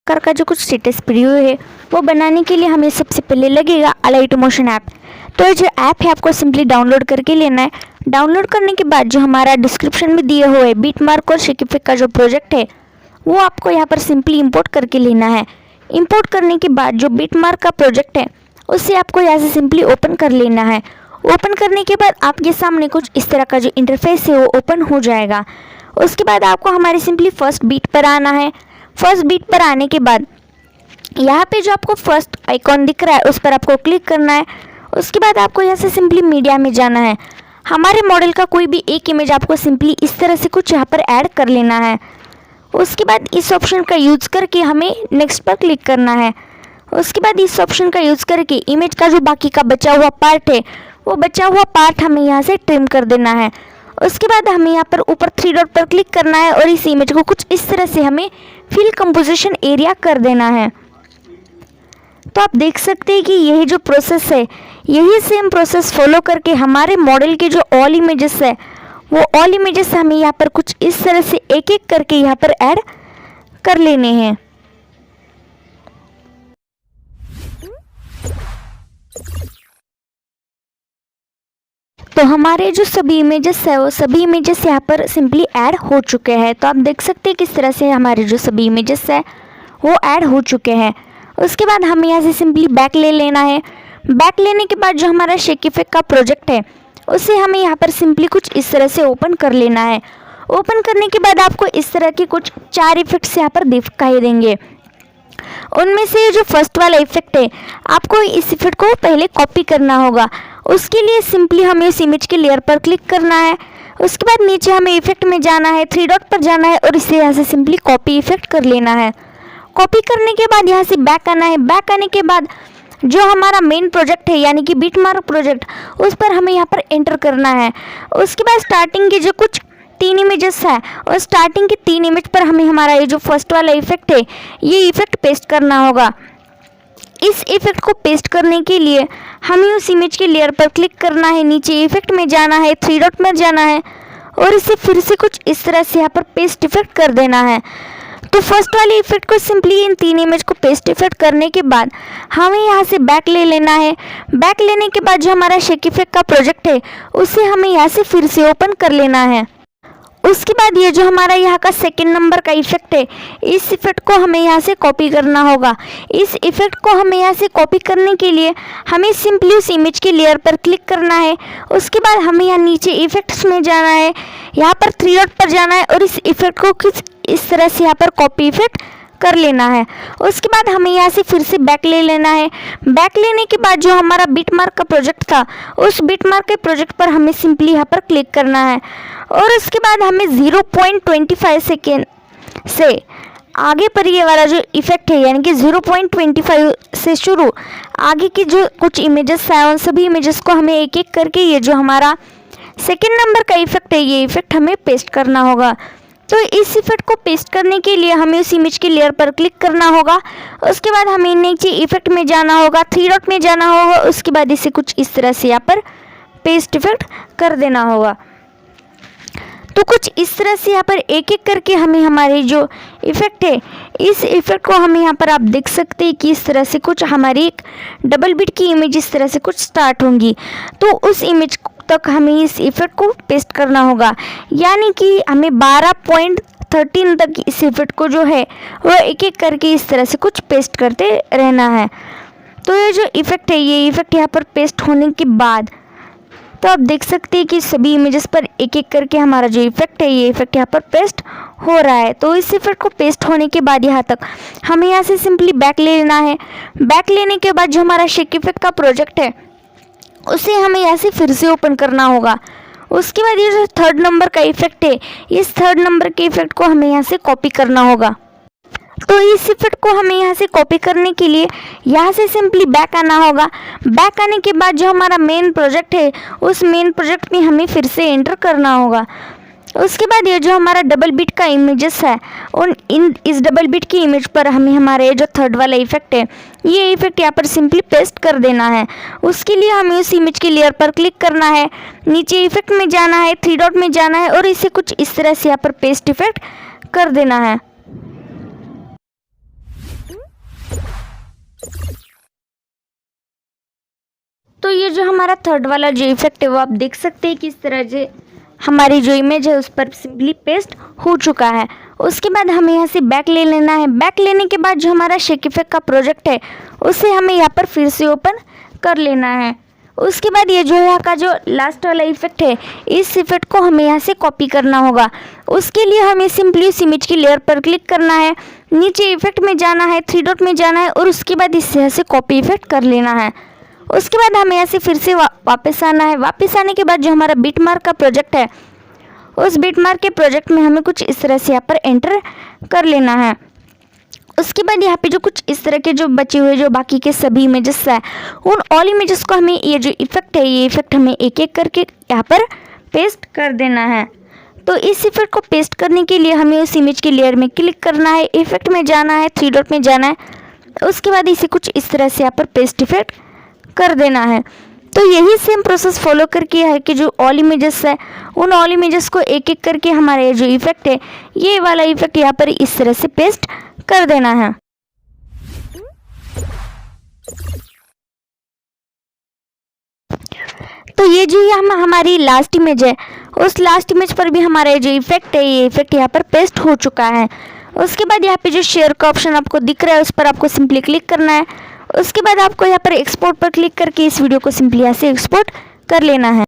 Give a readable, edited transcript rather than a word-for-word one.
Car का जो कुछ स्टेटस प्रीव्यू है वो बनाने के लिए हमें सबसे पहले लगेगा Alight ऐप। तो ये जो ऐप है आपको सिंपली डाउनलोड करके लेना है। डाउनलोड करने के बाद जो हमारा डिस्क्रिप्शन में दिए हुए बिटमार्क और शेकीफिक का जो प्रोजेक्ट है वो आपको यहाँ पर सिंपली इंपोर्ट करके लेना है। इंपोर्ट करने के बाद जो बिटमार्क का प्रोजेक्ट है उससे आपको यहाँ से सिंपली ओपन कर लेना है। ओपन करने के बाद आपके सामने कुछ इस तरह का जो इंटरफेस है वो ओपन हो जाएगा। उसके बाद आपको हमारे सिंपली फर्स्ट बीट पर आना है। फर्स्ट बीट पर आने के बाद यहाँ पे जो आपको फर्स्ट आइकॉन दिख रहा है उस पर आपको क्लिक करना है। उसके बाद आपको यहाँ से सिंपली मीडिया में जाना है। हमारे मॉडल का कोई भी एक इमेज आपको सिंपली इस तरह से कुछ यहाँ पर ऐड कर लेना है। उसके बाद इस ऑप्शन का यूज़ करके हमें नेक्स्ट पर क्लिक करना है। उसके बाद इस ऑप्शन का यूज़ करके इमेज का जो बाकी का बचा हुआ पार्ट है वो बचा हुआ पार्ट हमें यहाँ से ट्रिम कर देना है। उसके बाद हमें यहाँ पर ऊपर 3 डॉट पर क्लिक करना है और इस इमेज को कुछ इस तरह से हमें फिल कंपोजिशन एरिया कर देना है। तो आप देख सकते हैं कि यही जो प्रोसेस है यही सेम प्रोसेस फॉलो करके हमारे मॉडल के जो ऑल इमेजेस है वो ऑल इमेजेस हमें यहाँ पर कुछ इस तरह से एक एक करके यहाँ पर ऐड कर लेने हैं। तो हमारे जो सभी इमेजेस है वो सभी इमेजेस यहाँ पर सिंपली ऐड हो चुके हैं। तो आप देख सकते हैं किस तरह से हमारे जो सभी इमेजेस है वो ऐड हो चुके हैं। उसके बाद हमें यहाँ से सिंपली बैक ले लेना है। बैक लेने के बाद जो हमारा शेकीफिक का प्रोजेक्ट है उसे हमें यहाँ पर सिंपली कुछ इस तरह से ओपन कर लेना है। ओपन करने के बाद आपको इस तरह के कुछ 4 इफेक्ट्स यहाँ पर दिखाई देंगे। उनमें से जो फर्स्ट वाला इफेक्ट है आपको इस इफेक्ट को पहले कॉपी करना होगा। उसके लिए सिंपली हमें इस इमेज के लेयर पर क्लिक करना है। उसके बाद नीचे हमें इफेक्ट में जाना है, 3 डॉट पर जाना है और इसे यहाँ से सिंपली कॉपी इफेक्ट कर लेना है। कॉपी करने के बाद यहाँ से बैक आना है। बैक आने के बाद जो हमारा मेन प्रोजेक्ट है यानी कि बिटमार्क प्रोजेक्ट उस पर हमें यहाँ पर एंटर करना है। उसके बाद स्टार्टिंग के जो कुछ 3 इमेजेस है और स्टार्टिंग के 3 इमेज पर हमें हमारा ये जो फर्स्ट वाला इफेक्ट है ये इफेक्ट पेस्ट करना होगा। इस इफेक्ट को पेस्ट करने के लिए हमें उस इमेज के लेयर पर क्लिक करना है, नीचे इफेक्ट में जाना है, 3 डॉट में जाना है और इसे फिर से कुछ इस तरह से यहाँ पर पेस्ट इफेक्ट कर देना है। तो फर्स्ट वाले इफेक्ट को सिंपली इन 3 इमेज को पेस्ट इफेक्ट करने के बाद हमें यहाँ से बैक ले लेना है। बैक लेने के बाद जो हमारा शेकीफिक का प्रोजेक्ट है उसे हमें यहाँ से फिर से ओपन कर लेना है। उसके बाद ये जो हमारा यहाँ का सेकंड नंबर का इफेक्ट है इस इफेक्ट को हमें यहाँ से कॉपी करना होगा। इस इफेक्ट को हमें यहाँ से कॉपी करने के लिए हमें सिंपली उस इमेज के लेयर पर क्लिक करना है। उसके बाद हमें यहाँ नीचे इफेक्ट्स में जाना है, यहाँ पर 3 डॉट पर जाना है और इस इफेक्ट को कुछ इस तरह से यहाँ पर कॉपी इफेक्ट कर लेना है। उसके बाद हमें यहाँ से फिर से बैक ले लेना है। बैक लेने के बाद जो हमारा बिटमार्क का प्रोजेक्ट था उस बिटमार्क के प्रोजेक्ट पर हमें सिंपली यहाँ पर क्लिक करना है और उसके बाद हमें 0.25 सेकेंड से आगे पर ये वाला जो इफेक्ट है यानी कि 0.25 से शुरू आगे की जो कुछ इमेजेस हैं उन सभी इमेजेस को हमें एक एक करके ये जो हमारा सेकेंड नंबर का इफेक्ट है ये इफेक्ट हमें पेस्ट करना होगा। तो इस इफेक्ट को पेस्ट करने के लिए हमें उस इमेज के लेयर पर क्लिक करना होगा। उसके बाद हमें नीचे इफेक्ट में जाना होगा, 3 डॉट में जाना होगा। उसके बाद इसे कुछ इस तरह से यहाँ पर पेस्ट इफेक्ट कर देना होगा। तो कुछ इस तरह से यहाँ पर एक एक करके हमें हमारे जो इफेक्ट है इस इफेक्ट को हमें यहाँ पर आप देख सकते हैं कि इस तरह से कुछ हमारी एक डबल बीट की इमेज इस तरह से कुछ स्टार्ट होंगी। तो उस इमेज तक हमें इस इफेक्ट को पेस्ट करना होगा यानी कि हमें 12.13 तक इस इफेक्ट को जो है वो एक एक करके इस तरह से कुछ पेस्ट करते रहना है। तो ये जो इफेक्ट है ये इफेक्ट यहाँ पर पेस्ट होने के बाद तो आप देख सकते हैं कि सभी इमेजेस पर एक एक करके हमारा जो इफेक्ट है ये इफेक्ट यहाँ पर पेस्ट हो रहा है। तो इस इफेक्ट को पेस्ट होने के बाद यहाँ तक हमें यहाँ से सिंपली बैक ले लेना है। बैक लेने के बाद जो हमारा शेकीफिक का प्रोजेक्ट है उसे हमें यहाँ से फिर से ओपन करना होगा। उसके बाद ये जो 3rd नंबर का इफेक्ट है इस 3rd नंबर के इफेक्ट को हमें यहाँ से कॉपी करना होगा। तो इस इफेक्ट को हमें यहाँ से कॉपी करने के लिए यहाँ से सिंपली बैक आना होगा। बैक आने के बाद जो हमारा मेन प्रोजेक्ट है उस मेन प्रोजेक्ट में हमें फिर से एंटर करना होगा। उसके बाद ये जो हमारा डबल बीट का इमेजेस है इस डबल बीट की इमेज पर हमें हमारा ये जो 3rd वाला इफेक्ट है ये इफेक्ट यहाँ पर सिंपली पेस्ट कर देना है। उसके लिए हमें उस इमेज के लेयर पर क्लिक करना है, नीचे इफेक्ट में जाना है, 3 डॉट में जाना है और इसे कुछ इस तरह से यहाँ पर पेस्ट इफेक्ट कर देना है। तो ये जो हमारा थर्ड वाला जो इफेक्ट है वो आप देख सकते हैं किस तरह से हमारी जो इमेज है उस पर सिंपली पेस्ट हो चुका है। उसके बाद हमें यहाँ से बैक ले लेना है। बैक लेने के बाद जो हमारा शेक इफेक्ट का प्रोजेक्ट है उसे हमें यहाँ पर फिर से ओपन कर लेना है। उसके बाद ये जो यहाँ का जो लास्ट वाला इफेक्ट है इस इफेक्ट को हमें यहाँ से कॉपी करना होगा। उसके लिए हमें सिंपली उस इमेज की लेयर पर क्लिक करना है, नीचे इफेक्ट में जाना है, थ्री डॉट में जाना है और उसके बाद इससे यहाँ से कॉपी इफेक्ट कर लेना है। उसके बाद हमें यहाँ से फिर से वापस आना है। वापस आने के बाद जो हमारा बिट मार्क का प्रोजेक्ट है उस बिट मार्क के प्रोजेक्ट में हमें कुछ इस तरह से यहाँ पर एंटर कर लेना है। उसके बाद यहाँ पे जो कुछ इस तरह के जो बचे हुए जो बाकी के सभी इमेजेस है उन ऑल इमेजेस को हमें ये जो इफेक्ट है ये इफेक्ट हमें एक एक करके यहाँ पर पेस्ट कर देना है। तो इस इफेक्ट को पेस्ट करने के लिए हमें उस इमेज की लेयर में क्लिक करना है, इफेक्ट में जाना है, थ्री डॉट में जाना है, उसके बाद इसे कुछ इस तरह से यहाँ पर पेस्ट इफेक्ट कर देना है। तो यही सेम प्रोसेस फॉलो करके है कि जो ऑल इमेजेस है उन ऑल इमेजेस को एक एक करके हमारा ये जो इफेक्ट है ये वाला इफेक्ट यहाँ पर इस तरह से पेस्ट कर देना है। तो ये जो हमारी लास्ट इमेज है उस लास्ट इमेज पर भी हमारा जो इफेक्ट है ये इफेक्ट यहाँ पर पेस्ट हो चुका है। उसके बाद यहाँ पे जो शेयर का ऑप्शन आपको दिख रहा है उस पर आपको सिंपली क्लिक करना है। उसके बाद आपको यहाँ पर एक्सपोर्ट पर क्लिक करके इस वीडियो को सिंपली यहाँ से एक्सपोर्ट कर लेना है।